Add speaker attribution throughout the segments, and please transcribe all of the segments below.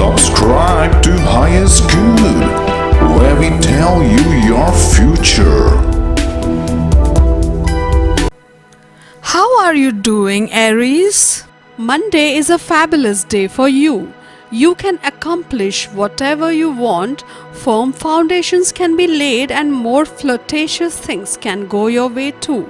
Speaker 1: Subscribe to Highest Good, where we tell you your future.
Speaker 2: How are you doing, Aries? Monday is a fabulous day for you. You can accomplish whatever you want, firm foundations can be laid, and more flirtatious things can go your way too.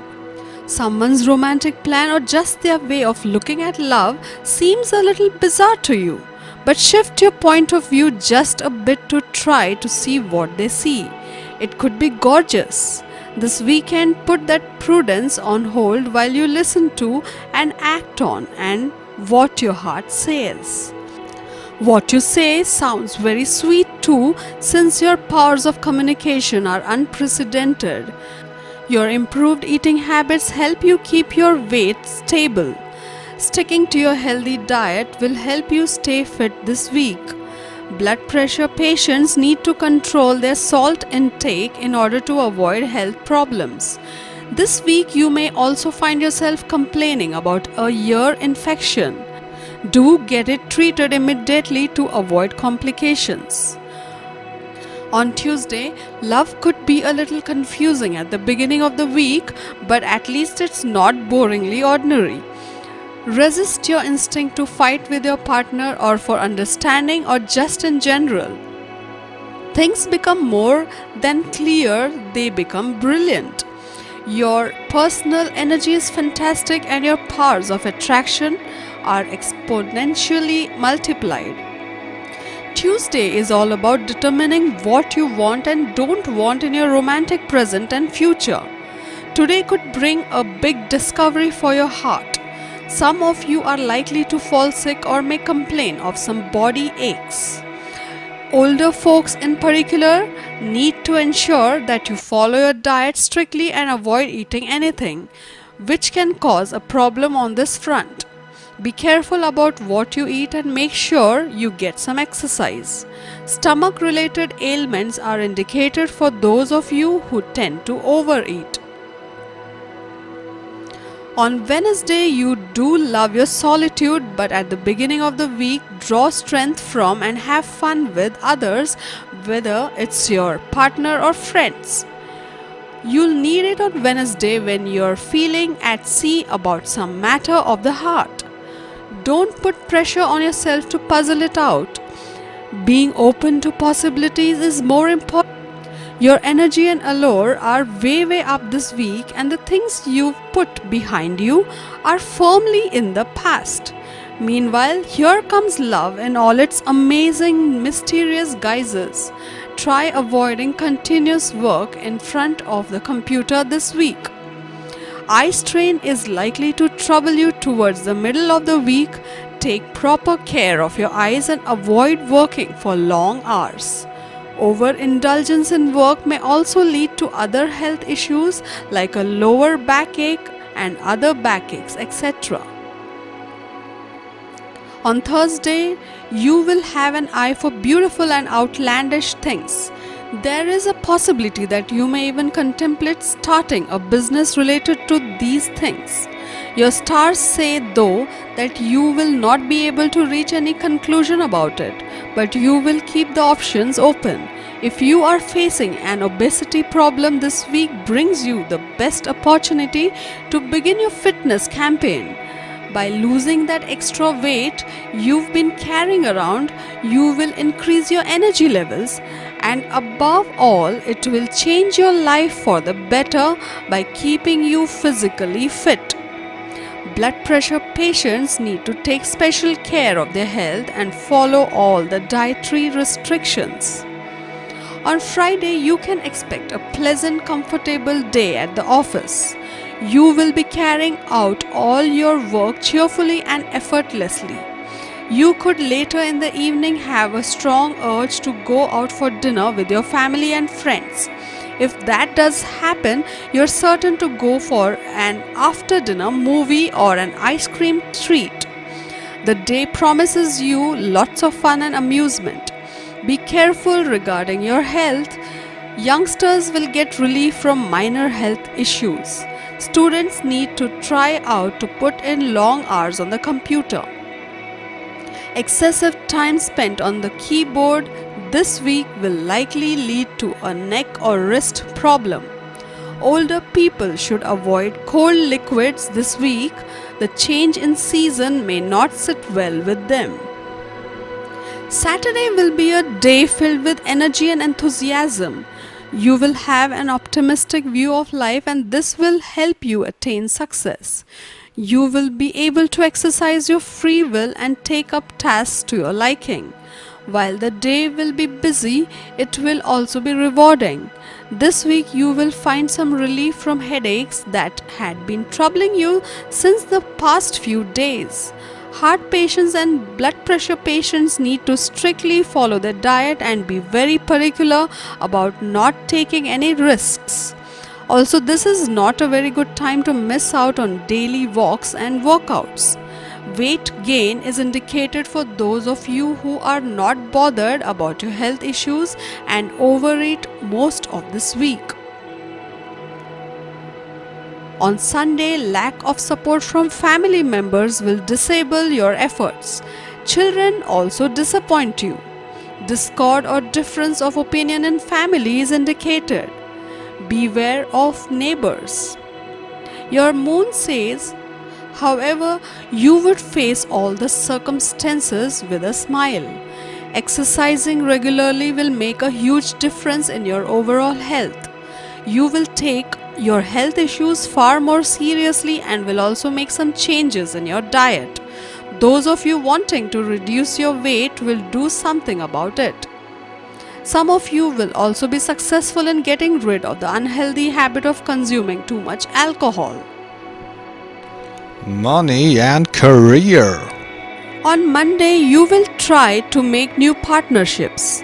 Speaker 2: Someone's romantic plan or just their way of looking at love seems a little bizarre to you, but shift your point of view just a bit to try to see what they see. It could be gorgeous. This weekend, put that prudence on hold while you listen to and act on and what your heart says. What you say sounds very sweet too, since your powers of communication are unprecedented. Your improved eating habits help you keep your weight stable. Sticking to your healthy diet will help you stay fit this week. Blood pressure patients need to control their salt intake in order to avoid health problems. This week you may also find yourself complaining about a ear infection. Do get it treated immediately to avoid complications. On Tuesday, love could be a little confusing at the beginning of the week, but at least it's not boringly ordinary. Resist your instinct to fight with your partner or for understanding or just in general. Things become more than clear, they become brilliant. Your personal energy is fantastic and your powers of attraction are exponentially multiplied. Tuesday is all about determining what you want and don't want in your romantic present and future. Today could bring a big discovery for your heart. Some of you are likely to fall sick or may complain of some body aches. Older folks in particular need to ensure that you follow your diet strictly and avoid eating anything, which can cause a problem on this front. Be careful about what you eat and make sure you get some exercise. Stomach-related ailments are indicated for those of you who tend to overeat. On Wednesday, you do love your solitude, but at the beginning of the week, draw strength from and have fun with others, whether it's your partner or friends. You'll need it on Wednesday when you're feeling at sea about some matter of the heart. Don't put pressure on yourself to puzzle it out. Being open to possibilities is more important. Your energy and allure are way up this week, and the things you've put behind you are firmly in the past. Meanwhile, here comes love in all its amazing, mysterious guises. Try avoiding continuous work in front of the computer this week. Eye strain is likely to trouble you towards the middle of the week. Take proper care of your eyes and avoid working for long hours. Overindulgence in work may also lead to other health issues like a lower backache and other backaches, etc. On Thursday, you will have an eye for beautiful and outlandish things. There is a possibility that you may even contemplate starting a business related to these things. Your stars say, though, that you will not be able to reach any conclusion about it, but you will keep the options open. If you are facing an obesity problem, this week brings you the best opportunity to begin your fitness campaign. By losing that extra weight you've been carrying around, you will increase your energy levels, and above all, it will change your life for the better by keeping you physically fit. Blood pressure patients need to take special care of their health and follow all the dietary restrictions. On Friday, you can expect a pleasant, comfortable day at the office. You will be carrying out all your work cheerfully and effortlessly. You could later in the evening have a strong urge to go out for dinner with your family and friends. If that does happen, you're certain to go for an after-dinner movie or an ice cream treat. The day promises you lots of fun and amusement. Be careful regarding your health. Youngsters will get relief from minor health issues. Students need to try out to put in long hours on the computer. Excessive time spent on the keyboard this week will likely lead to a neck or wrist problem. Older people should avoid cold liquids this week. The change in season may not sit well with them. Saturday will be a day filled with energy and enthusiasm. You will have an optimistic view of life, and this will help you attain success. You will be able to exercise your free will and take up tasks to your liking. While the day will be busy, it will also be rewarding. This week you will find some relief from headaches that had been troubling you since the past few days. Heart patients and blood pressure patients need to strictly follow their diet and be very particular about not taking any risks. Also, this is not a very good time to miss out on daily walks and workouts. Weight gain is indicated for those of you who are not bothered about your health issues and overeat most of this week. On Sunday, lack of support from family members will disable your efforts. Children also disappoint you. Discord or difference of opinion in family is indicated. Beware of neighbors. Your moon says, however, you would face all the circumstances with a smile. Exercising regularly will make a huge difference in your overall health. You will take your health issues far more seriously and will also make some changes in your diet. Those of you wanting to reduce your weight will do something about it. Some of you will also be successful in getting rid of the unhealthy habit of consuming too much alcohol.
Speaker 3: Money and career.
Speaker 2: On Monday, you will try to make new partnerships.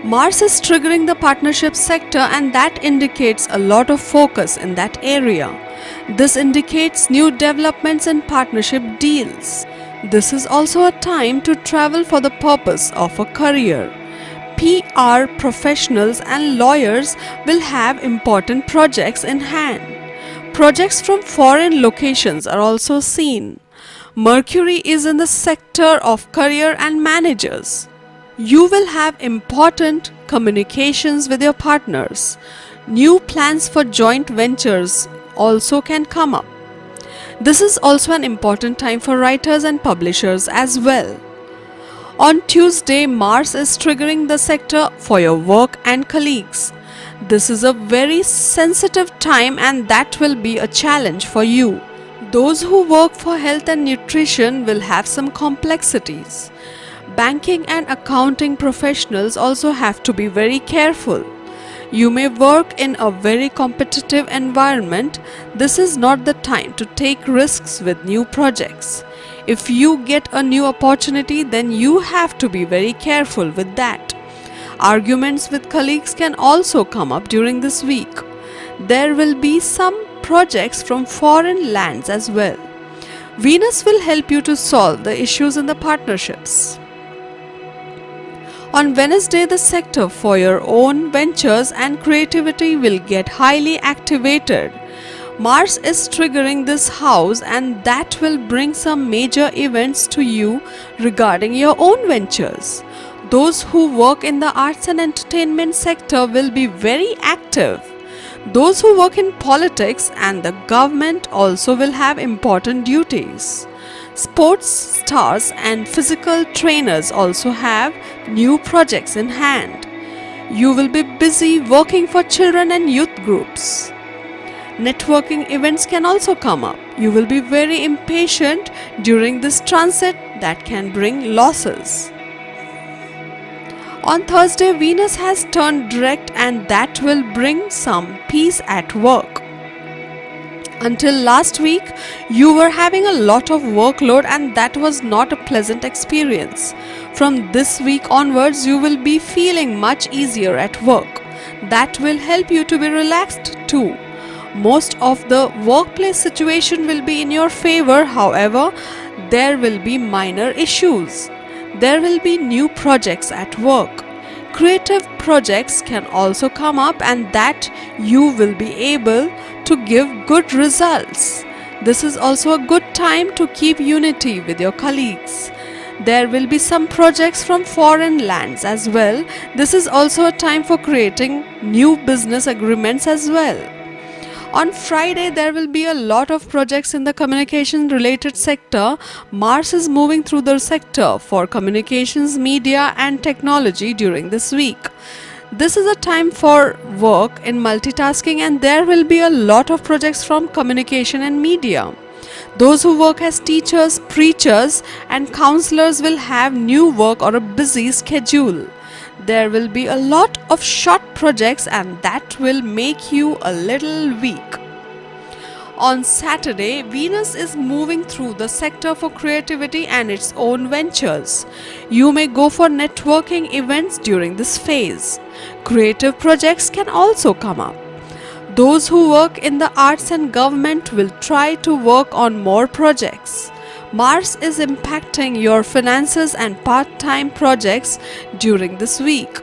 Speaker 2: Mars is triggering the partnership sector, and that indicates a lot of focus in that area. This indicates new developments in partnership deals. This is also a time to travel for the purpose of a career. PR professionals and lawyers will have important projects in hand. Projects from foreign locations are also seen. Mercury is in the sector of career and managers. You will have important communications with your partners. New plans for joint ventures also can come up. This is also an important time for writers and publishers as well. On Tuesday, Mars is triggering the sector for your work and colleagues. This is a very sensitive time, and that will be a challenge for you. Those who work for health and nutrition will have some complexities. Banking and accounting professionals also have to be very careful. You may work in a very competitive environment. This is not the time to take risks with new projects. If you get a new opportunity, then you have to be very careful with that. Arguments with colleagues can also come up during this week. There will be some projects from foreign lands as well. Venus will help you to solve the issues in the partnerships. On Wednesday, the sector for your own ventures and creativity will get highly activated. Mars is triggering this house, and that will bring some major events to you regarding your own ventures. Those who work in the arts and entertainment sector will be very active. Those who work in politics and the government also will have important duties. Sports stars and physical trainers also have new projects in hand. You will be busy working for children and youth groups. Networking events can also come up. You will be very impatient during this transit that can bring losses. On Thursday, Venus has turned direct, and that will bring some peace at work. Until last week, you were having a lot of workload, and that was not a pleasant experience. From this week onwards, you will be feeling much easier at work. That will help you to be relaxed too. Most of the workplace situation will be in your favor. However, there will be minor issues. There will be new projects at work. Creative projects can also come up, and that you will be able to give good results. This is also a good time to keep unity with your colleagues. There will be some projects from foreign lands as well. This is also a time for creating new business agreements as well. On Friday, there will be a lot of projects in the communication related sector. Mars is moving through the sector for communications, media and technology during this week. This is a time for work in multitasking, and there will be a lot of projects from communication and media. Those who work as teachers, preachers and counselors will have new work or a busy schedule. There will be a lot of short projects and that will make you a little weak. On Saturday, Venus is moving through the sector for creativity and its own ventures. You may go for networking events during this phase. Creative projects can also come up. Those who work in the arts and government will try to work on more projects. Mars is impacting your finances and part-time projects during this week.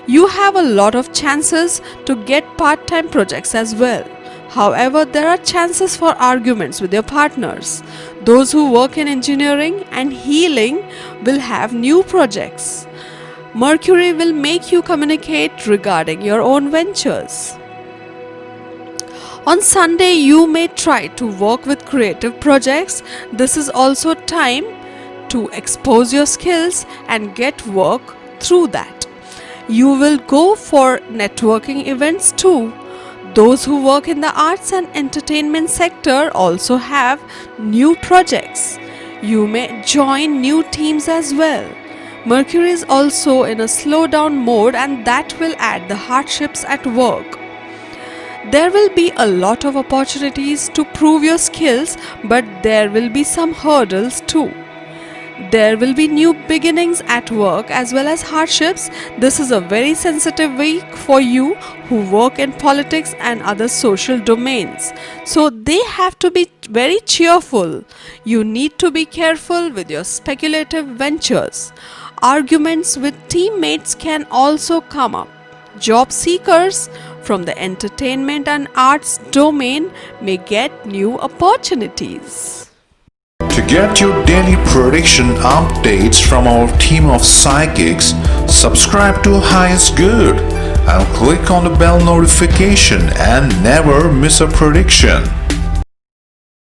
Speaker 2: You have a lot of chances to get part-time projects as well. However, there are chances for arguments with your partners. Those who work in engineering and healing will have new projects. Mercury will make you communicate regarding your own ventures. On Sunday, you may try to work with creative projects. This is also time to expose your skills and get work through that. You will go for networking events too. Those who work in the arts and entertainment sector also have new projects. You may join new teams as well. Mercury is also in a slowdown mode and that will add the hardships at work. There will be a lot of opportunities to prove your skills, but there will be some hurdles too. There will be new beginnings at work as well as hardships. This is a very sensitive week for you who work in politics and other social domains. So they have to be very cheerful. You need to be careful with your speculative ventures. Arguments with teammates can also come up. Job seekers from the entertainment and arts domain may get new opportunities.
Speaker 1: To get your daily prediction updates from our team of psychics, subscribe to Highest Good and click on the bell notification and never miss a prediction.